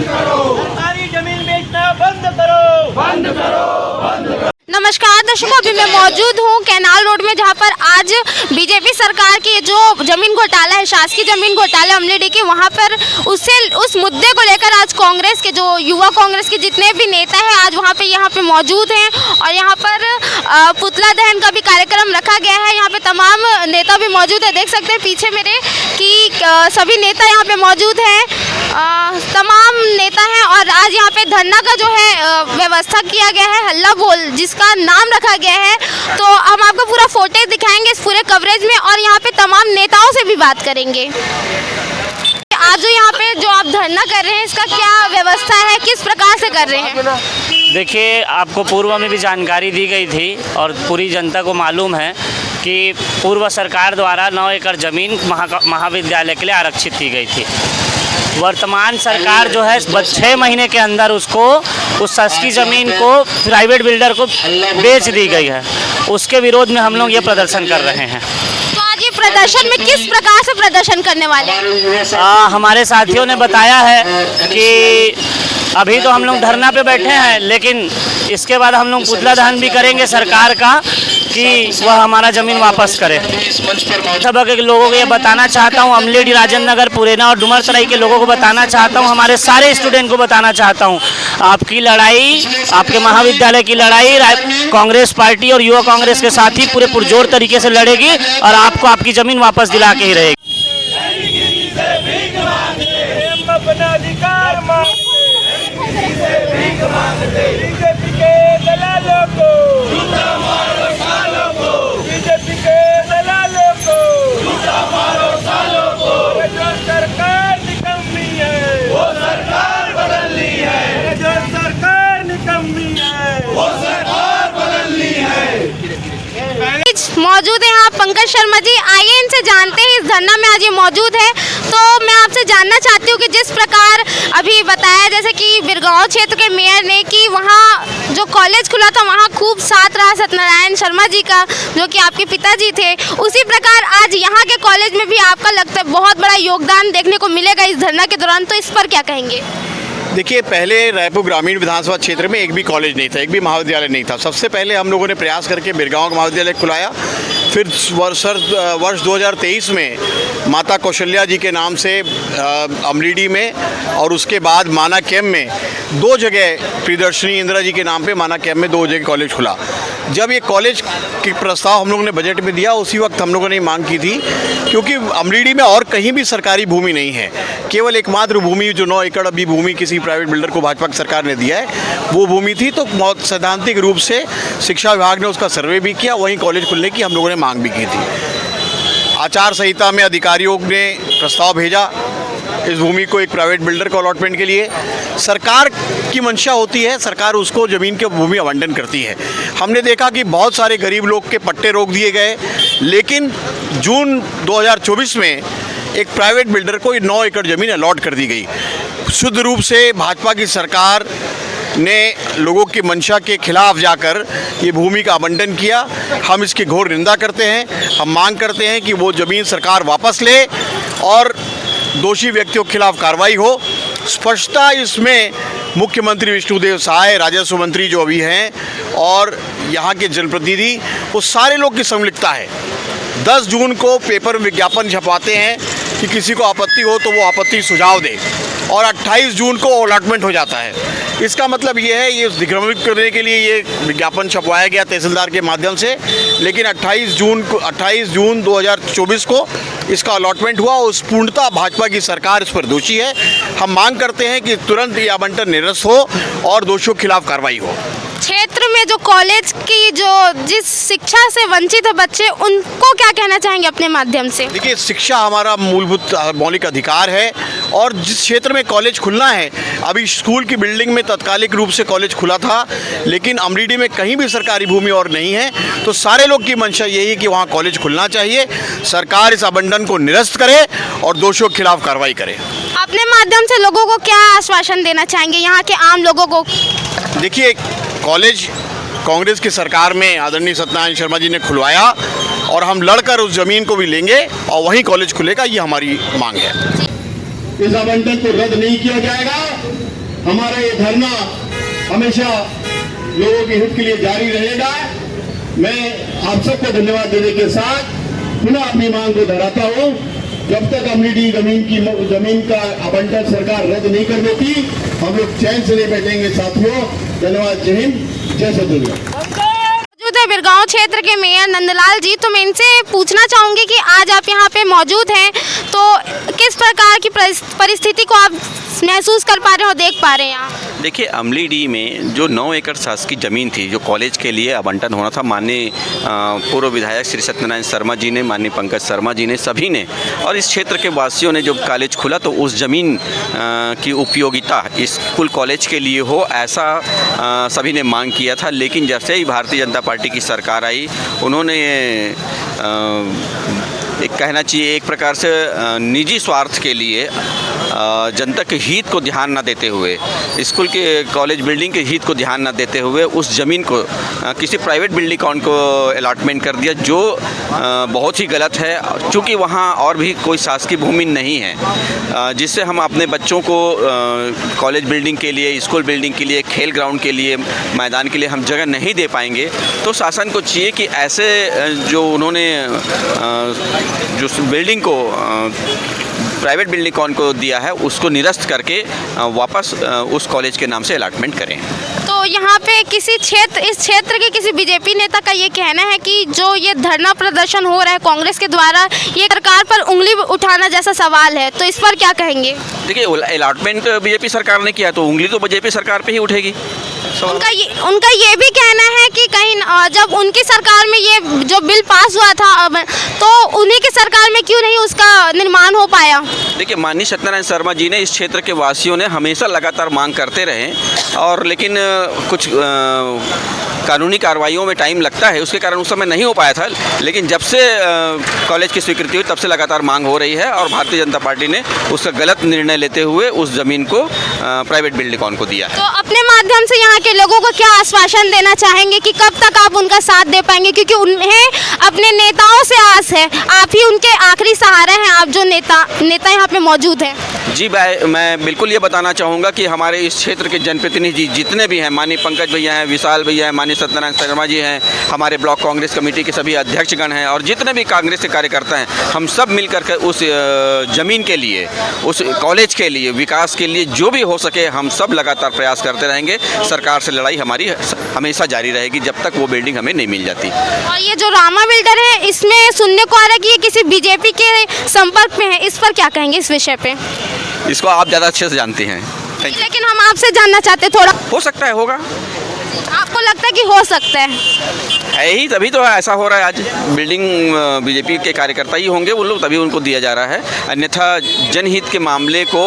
सरकारी जमीन बेचना बंद करो, बंद करो, बंद करो। नमस्कार दर्शकों, अभी मैं मौजूद हूँ कैनाल रोड में, जहाँ पर आज बीजेपी सरकार की जो जमीन घोटाला है, शासकीय जमीन घोटाला अमलीडी की, वहाँ पर उस मुद्दे को लेकर आज कांग्रेस के जो युवा कांग्रेस के जितने भी नेता हैं आज वहाँ पे मौजूद हैं। और यहाँ पर पुतला दहन का भी कार्यक्रम रखा गया है। यहाँ पे तमाम नेता भी मौजूद है, देख सकते हैं पीछे मेरे कि सभी नेता यहाँ पे मौजूद हैं, तमाम नेता हैं। और आज यहाँ पे धरना का जो है व्यवस्था किया गया है, हल्ला बोल जिसका नाम रखा गया है। तो हम आपको पूरा फुटेज दिखाएंगे इस पूरे कवरेज में और यहाँ पे तमाम नेताओं से भी बात करेंगे। आज जो यहाँ पे जो आप धरना कर रहे हैं, इसका क्या व्यवस्था है, किस प्रकार से कर रहे हैं? देखिए, आपको पूर्व में भी जानकारी दी गई थी और पूरी जनता को मालूम है कि पूर्व सरकार द्वारा 9 एकड़ ज़मीन महाविद्यालय के लिए आरक्षित की गई थी। वर्तमान सरकार जो है 6 महीने के अंदर उसको उस शासकीय ज़मीन को प्राइवेट बिल्डर को बेच दी गई है। उसके विरोध में हम लोग ये प्रदर्शन कर रहे हैं। तो आज ये प्रदर्शन में किस प्रकार से प्रदर्शन करने वाले हैं? हमारे साथियों ने बताया है कि अभी तो हम लोग धरना पे बैठे हैं, लेकिन इसके बाद हम लोग पुतला दहन भी करेंगे सरकार का कि वह हमारा ज़मीन वापस करे। सब के लोगों को ये बताना चाहता हूँ, अमलीडी, राजेंद्र नगर, पुरैना और डुमर सराय के लोगों को बताना चाहता हूँ, हमारे सारे स्टूडेंट को बताना चाहता हूँ, आपकी लड़ाई, आपके महाविद्यालय की लड़ाई कांग्रेस पार्टी और युवा कांग्रेस के साथ ही पूरे पुरजोर तरीके से लड़ेगी और आपको आपकी ज़मीन वापस दिला के ही रहेगी। अपना अधिकार बीजेपी के दलालों को, बीजेपी के दलालों को, जो सरकार निकम्मी है वो सरकार बदलनी है, जो सरकार निकम्मी है वो सरकार बदलनी है। मौजूद है यहाँ पंकज शर्मा जी, आइए इनसे जानते हैं, इस धरना में आज ये मौजूद है। तो मैं आपसे जानना चाहती हूँ कि जिस प्रकार अभी बताया, जैसे कि बिरगांव क्षेत्र के मेयर ने कि वहाँ जो कॉलेज खुला था वहाँ खूब साथ रहा सत्यनारायण शर्मा जी का, जो कि आपके पिताजी थे, उसी प्रकार आज यहाँ के कॉलेज में भी आपका लगता है बहुत बड़ा योगदान देखने को मिलेगा इस धरना के दौरान, तो इस पर क्या कहेंगे? देखिए, पहले रायपुर ग्रामीण विधानसभा क्षेत्र में एक भी कॉलेज नहीं था, एक भी महाविद्यालय नहीं था। सबसे पहले हम लोगों ने प्रयास करके बिरगांव का महाविद्यालय खुलाया। फिर वर्ष 2023 में माता कौशल्या जी के नाम से अमलीडी में और उसके बाद माना कैंप में 2 जगह, प्रियदर्शनी इंदिरा जी के नाम पे माना कैंप में 2 जगह कॉलेज खुला। जब ये कॉलेज के प्रस्ताव हम लोगों ने बजट में दिया, उसी वक्त हम लोगों ने मांग की थी, क्योंकि अमलीडी में और कहीं भी सरकारी भूमि नहीं है, केवल एकमात्र भूमि जो 9 एकड़ अभी भूमि किसी प्राइवेट बिल्डर को भाजपा की सरकार ने दिया है वो भूमि थी। तो बहुत सैद्धांतिक रूप से शिक्षा विभाग ने उसका सर्वे भी किया, वहीं कॉलेज खुलने की हम लोगों ने मांग भी की थी। आचार संहिता में अधिकारियों ने प्रस्ताव भेजा इस भूमि को एक प्राइवेट बिल्डर को अलॉटमेंट के लिए। सरकार की मंशा होती है, सरकार उसको ज़मीन के भूमि आवंटन करती है। हमने देखा कि बहुत सारे गरीब लोग के पट्टे रोक दिए गए, लेकिन जून 2024 में एक प्राइवेट बिल्डर को 9 एकड़ ज़मीन अलॉट कर दी गई। शुद्ध रूप से भाजपा की सरकार ने लोगों की मंशा के खिलाफ जाकर ये भूमि का आवंटन किया। हम इसकी घोर निंदा करते हैं। हम मांग करते हैं कि वो ज़मीन सरकार वापस ले और दोषी व्यक्तियों के खिलाफ कार्रवाई हो। स्पष्टता इसमें मुख्यमंत्री विष्णुदेव साय, राजस्व मंत्री जो अभी हैं, और यहाँ के जनप्रतिनिधि, वो सारे लोग की संलिप्तता है। 10 जून को पेपर में विज्ञापन छपाते हैं कि किसी को आपत्ति हो तो वो आपत्ति सुझाव दे, और 28 जून को अलॉटमेंट हो जाता है। इसका मतलब ये है, ये दिग्भ्रमित करने के लिए ये विज्ञापन छपवाया गया तहसीलदार के माध्यम से, लेकिन 28 जून 2024 को इसका अलॉटमेंट हुआ। उस पूर्णतः भाजपा की सरकार इस पर दोषी है। हम मांग करते हैं कि तुरंत ये आवंटन निरस्त हो और दोषियों के खिलाफ कार्रवाई हो। क्षेत्र में जो कॉलेज की जिस शिक्षा से वंचित है बच्चे, उनको क्या कहना चाहेंगे अपने माध्यम से? देखिए, शिक्षा हमारा मूलभूत मौलिक अधिकार है, और जिस क्षेत्र में कॉलेज खुलना है, अभी स्कूल की बिल्डिंग में तात्कालिक रूप से कॉलेज खुला था, लेकिन अमलीडी में कहीं भी सरकारी भूमि और नहीं है, तो सारे लोग की मंशा यही है कि वहाँ कॉलेज खुलना चाहिए। सरकार इस आवंटन को निरस्त करे और दोषियों के खिलाफ कार्रवाई करे। अपने माध्यम से लोगों को क्या आश्वासन देना चाहेंगे, यहाँ के आम लोगों को? देखिए, कॉलेज कांग्रेस की सरकार में आदरणीय सत्यनारायण शर्मा जी ने खुलवाया, और हम लड़कर उस ज़मीन को भी लेंगे और वहीं कॉलेज खुलेगा, ये हमारी मांग है। इस आवंटन को रद्द नहीं किया जाएगा। हमारा ये धरना हमेशा लोगों के हित के लिए जारी रहेगा। मैं आप सबको धन्यवाद देने के साथ पुनः अपनी मांग को दोहराता हूं, जब तक अमलीडीह जमीन का आवंटन सरकार रद्द नहीं कर देती, हम लोग चैन से नहीं बैठेंगे। साथियों, धन्यवाद। जय हिंद, जय सतगुरु। मौजूद है बिरगांव क्षेत्र के मेयर नंदलाल जी, तो मैं इनसे पूछना चाहूँगी कि आज आप यहाँ पे मौजूद हैं, तो किस प्रकार की परिस्थिति को आप महसूस कर पा रहे हो, देख पा रहे हैं यहाँ? देखिए, अमलीडीह में जो 9 एकड़ शासकीय ज़मीन थी, जो कॉलेज के लिए आवंटन होना था, माननीय पूर्व विधायक श्री सत्यनारायण शर्मा जी ने, माननीय पंकज शर्मा जी ने, सभी ने, और इस क्षेत्र के वासियों ने, जब कॉलेज खुला तो उस ज़मीन की उपयोगिता स्कूल कॉलेज के लिए हो, ऐसा सभी ने मांग किया था। लेकिन जैसे ही भारतीय जनता पार्टी की सरकार आई, उन्होंने एक कहना चाहिए एक प्रकार से निजी स्वार्थ के लिए, जनता के हित को ध्यान न देते हुए, स्कूल के कॉलेज बिल्डिंग के हित को ध्यान न देते हुए उस ज़मीन को किसी प्राइवेट बिल्डिंग को अलॉटमेंट कर दिया, जो बहुत ही गलत है। चूँकि वहाँ और भी कोई शासकीय भूमि नहीं है, जिससे हम अपने बच्चों को कॉलेज बिल्डिंग के लिए, स्कूल बिल्डिंग के लिए, खेल ग्राउंड के लिए, मैदान के लिए हम जगह नहीं दे पाएंगे। तो शासन को चाहिए कि ऐसे जो उन्होंने जो बिल्डिंग को प्राइवेट बिल्डिंग कौन को दिया है, उसको निरस्त करके वापस उस कॉलेज के नाम से अलॉटमेंट करें। तो यहाँ पे इस क्षेत्र के किसी बीजेपी नेता का ये कहना है कि जो ये धरना प्रदर्शन हो रहा है कांग्रेस के द्वारा, ये सरकार पर उंगली उठाना जैसा सवाल है, तो इस पर क्या कहेंगे? देखिए, अलॉटमेंट बीजेपी सरकार ने किया तो उंगली तो बीजेपी सरकार पे ही उठेगी। उनका ये भी कहना है कि कहीं जब उनकी सरकार में ये जो बिल पास हुआ था, तो उन्हीं की सरकार में क्यों नहीं उसका निर्माण हो पाया? देखिए, माननीय सत्यनारायण शर्मा जी ने, इस क्षेत्र के वासियों ने हमेशा लगातार मांग करते रहे, और लेकिन कुछ कानूनी कार्रवाइयों में टाइम लगता है, उसके कारण उस समय नहीं हो पाया था। लेकिन जब से कॉलेज की स्वीकृति हुई, तब से लगातार मांग हो रही है, और भारतीय जनता पार्टी ने उसका गलत निर्णय लेते हुए उस ज़मीन को प्राइवेट बिल्डिंग को दिया। तो अपने माध्यम से यहाँ के लोगों को क्या आश्वासन देना चाहेंगे कि कब तक आप उनका साथ दे पाएंगे, क्योंकि उन्हें अपने नेताओं से आस है, आप ही उनके आखिरी सहारे हैं, आप जो नेता यहाँ पे मौजूद हैं? जी, मैं बिल्कुल ये बताना चाहूँगा कि हमारे इस क्षेत्र के जनप्रतिनिधि जितने भी हैं, माननीय पंकज भैया हैं, विशाल भैया हैं, माननीय सत्यनारायण शर्मा जी हैं, हमारे ब्लॉक कांग्रेस कमेटी के सभी अध्यक्षगण हैं, और जितने भी कांग्रेस के कार्यकर्ता हैं, हम सब मिलकर के उस ज़मीन के लिए, उस कॉलेज के लिए, विकास के लिए जो भी हो सके, हम सब लगातार प्रयास करते रहेंगे। सरकार से लड़ाई हमारी हमेशा जारी रहेगी जब तक वो बिल्डिंग हमें नहीं मिल जाती। और ये जो रामा बिल्डर है, इसमें सुनने को आ रहा है कि ये किसी बीजेपी के संपर्क में है, इस पर क्या कहेंगे इस विषय पे? इसको आप ज़्यादा अच्छे से जानते हैं। लेकिन हम आपसे जानना चाहते, थोड़ा हो सकता है, होगा। आपको लगता है कि हो सकता है ही, तभी तो ऐसा हो रहा है। आज बिल्डिंग बीजेपी के कार्यकर्ता ही होंगे वो लोग, तभी उनको दिया जा रहा है, अन्यथा जनहित के मामले को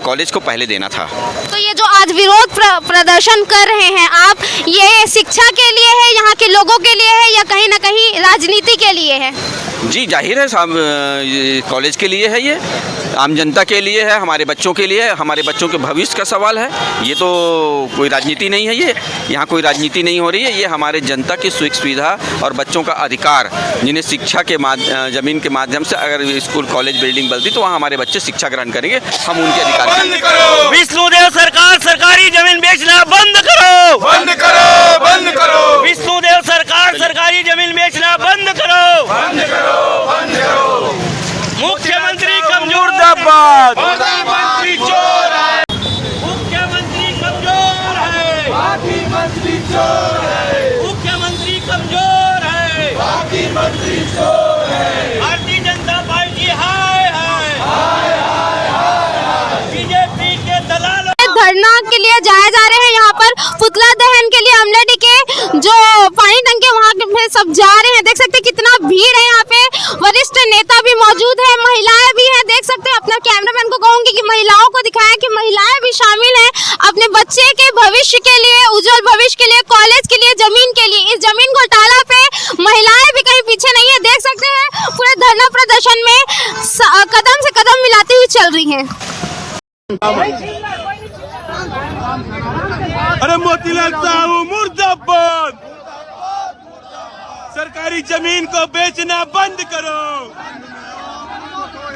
कॉलेज को पहले देना था। तो ये जो आज विरोध प्रदर्शन कर रहे हैं आप, ये शिक्षा के लिए है, यहाँ के लोगों के लिए है, या कहीं ना कहीं राजनीति के लिए है? जी, जाहिर है साहब, कॉलेज के लिए है, ये आम जनता के लिए है, हमारे बच्चों के लिए है, हमारे बच्चों के भविष्य का सवाल है। ये तो कोई राजनीति नहीं है, ये यहाँ कोई राजनीति नहीं हो रही है। ये हमारे जनता की सुख सुविधा और बच्चों का अधिकार, जिन्हें शिक्षा के ज़मीन के माध्यम से अगर स्कूल कॉलेज बिल्डिंग बनती तो वहाँ हमारे बच्चे शिक्षा ग्रहण करेंगे, हम उनके अधिकार। विष्णुदेव सरकार सरकारी जमीन बेचना बंद करो, बंद करो, बंद करो। विष्णुदेव सरकार सरकारी जमीन बेचना बंद करो, बंद करो, बंद करो। मुख्यमंत्री कमजोर दबाद, प्रधानमंत्री चोर है, मुख्यमंत्री कमजोर है, बाकी मंत्री चोर है, मुख्यमंत्री कमजोर है, बाकी मंत्री चोर है। भारतीय जनता पार्टी हाय हाय, बीजेपी के दलाल धरना के लिए जाए जा रहे हैं। यहाँ पर पुतला दहन के लिए अमलेडी के जो पानी टंके वहाँ पे सब जा रहे हैं। देख सकते हैं कितना भीड़ है यहाँ पे, वरिष्ठ नेता भी मौजूद है, महिलाएं भी हैं। देख सकते हैं, अपना कैमरामैन को कहूंगी कि महिलाओं को दिखाएं कि महिलाएं भी शामिल हैं अपने बच्चे के भविष्य के लिए, उज्जवल भविष्य के लिए, कॉलेज के लिए, जमीन के लिए। इस जमीन घोटाला पे महिलाएं भी कहीं पीछे नहीं है। देख सकते हैं पूरे धरना प्रदर्शन में कदम से कदम मिलाती हुई चल रही है। अरे मोतीलाल साहू मुर्दाबाद, सरकारी जमीन को बेचना बंद करो,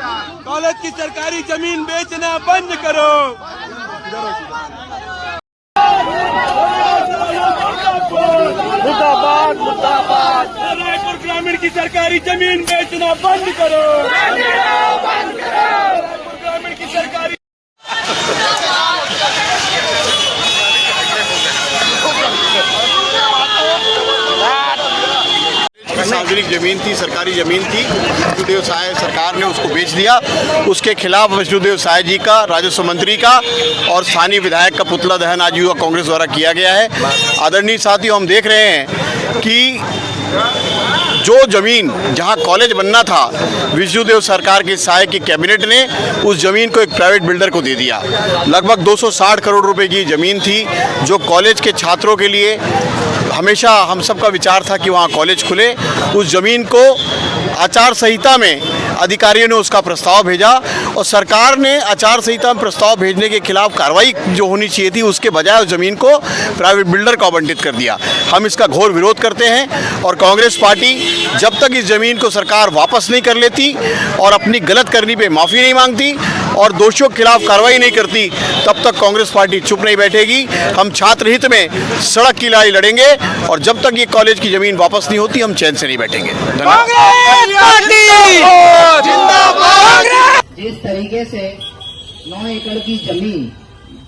कॉलेज की सरकारी जमीन बेचना बंद करो। मुर्दाबाद मुर्दाबाद। रायपुर ग्रामीण की सरकारी जमीन बेचना बंद करो। रायपुर ग्रामीण की सरकारी सार्वजनिक जमीन थी, सरकारी जमीन थी, विष्णुदेव साय सरकार ने उसको बेच दिया। उसके खिलाफ विष्णुदेव साय जी का, राजस्व मंत्री का और स्थानीय विधायक का पुतला दहन आज युवा कांग्रेस द्वारा किया गया है। आदरणीय साथियों, हम देख रहे हैं कि जो जमीन जहां कॉलेज बनना था, विष्णुदेव सरकार के साय की कैबिनेट ने उस जमीन को एक प्राइवेट बिल्डर को दे दिया। लगभग 260 करोड़ रुपए की जमीन थी, जो कॉलेज के छात्रों के लिए हमेशा हम सबका विचार था कि वहाँ कॉलेज खुले। उस ज़मीन को आचार संहिता में अधिकारियों ने उसका प्रस्ताव भेजा और सरकार ने आचार संहिता में प्रस्ताव भेजने के खिलाफ कार्रवाई जो होनी चाहिए थी, उसके बजाय उस ज़मीन को प्राइवेट बिल्डर को आवंटित कर दिया। हम इसका घोर विरोध करते हैं और कांग्रेस पार्टी जब तक इस ज़मीन को सरकार वापस नहीं कर लेती और अपनी गलत करनी पे माफ़ी नहीं मांगती और दोषियों के खिलाफ कार्रवाई नहीं करती, तब तक कांग्रेस पार्टी चुप नहीं बैठेगी। हम छात्र हित में सड़क की लड़ाई लड़ेंगे और जब तक ये कॉलेज की ज़मीन वापस नहीं होती, हम चैन से नहीं बैठेंगे। जिस तरीके से 9 एकड़ की जमीन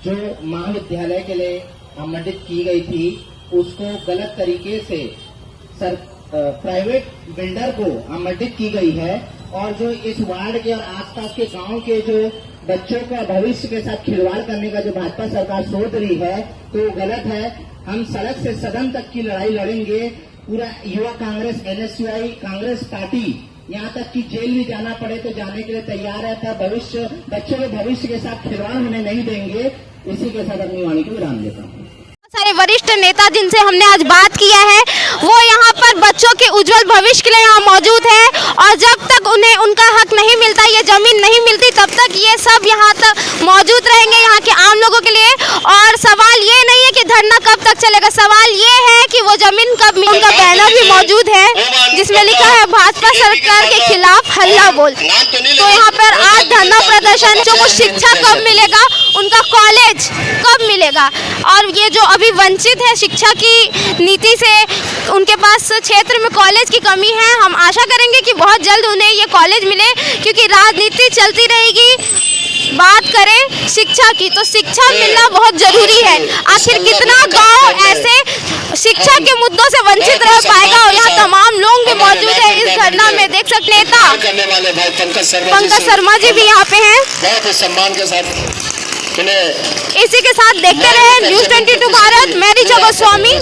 जो महाविद्यालय के लिए आवंटित की गई थी, उसको गलत तरीके से प्राइवेट बिल्डर को आवंटित की गई है और जो इस वार्ड के और आसपास के गांव के जो बच्चों का भविष्य के साथ खिलवाड़ करने का जो भाजपा सरकार सोच रही है, तो वो गलत है। हम सड़क से सदन तक की लड़ाई लड़ेंगे। पूरा युवा कांग्रेस, NSUI कांग्रेस पार्टी यहाँ तक कि जेल भी जाना पड़े तो जाने के लिए तैयार है। भविष्य बच्चों के भविष्य के साथ खिलवाड़ होने नहीं देंगे। इसी के साथ अपनी वाणी को विराम देता हूँ। सारे वरिष्ठ नेता जिनसे हमने आज बात किया है, वो यहाँ पर बच्चों के उज्जवल भविष्य के लिए यहाँ मौजूद है और जब तक उन्हें उनका हक नहीं मिलता, ये जमीन नहीं मिलती, तब तक ये सब यहाँ तक मौजूद रहेंगे यहाँ के आम लोगों के लिए। और सवाल ये नहीं है कि धरना कब तक चलेगा, सवाल ये है कि वो जमीन कब मिलेगी। उनका बैनर भी मौजूद है जिसमें लिखा है भाजपा सरकार के खिलाफ हल्ला बोल। तो यहाँ पर आज धरना प्रदर्शन, जो कुछ शिक्षा कब मिलेगा, उनका कॉलेज कब मिलेगा, और ये जो अभी वंचित है शिक्षा की नीति से, उनके पास क्षेत्र में कॉलेज की कमी है। हम आशा करेंगे कि बहुत जल्द उन्हें ये कॉलेज मिले, क्योंकि राजनीति चलती रहेगी। बात करें शिक्षा की, तो शिक्षा मिलना बहुत जरूरी है। आखिर कितना गांव ऐसे शिक्षा के मुद्दों से वंचित रह पाएगा, और यहाँ तमाम लोग भी मौजूद है इस धरना में। देख सकते नेता पंकज शर्मा जी भी यहाँ पे हैं। बहुत सम्मान के साथ इसी के साथ देखते रहे न्यूज़ 22 भारत। मैं ऋचा गोस्वामी।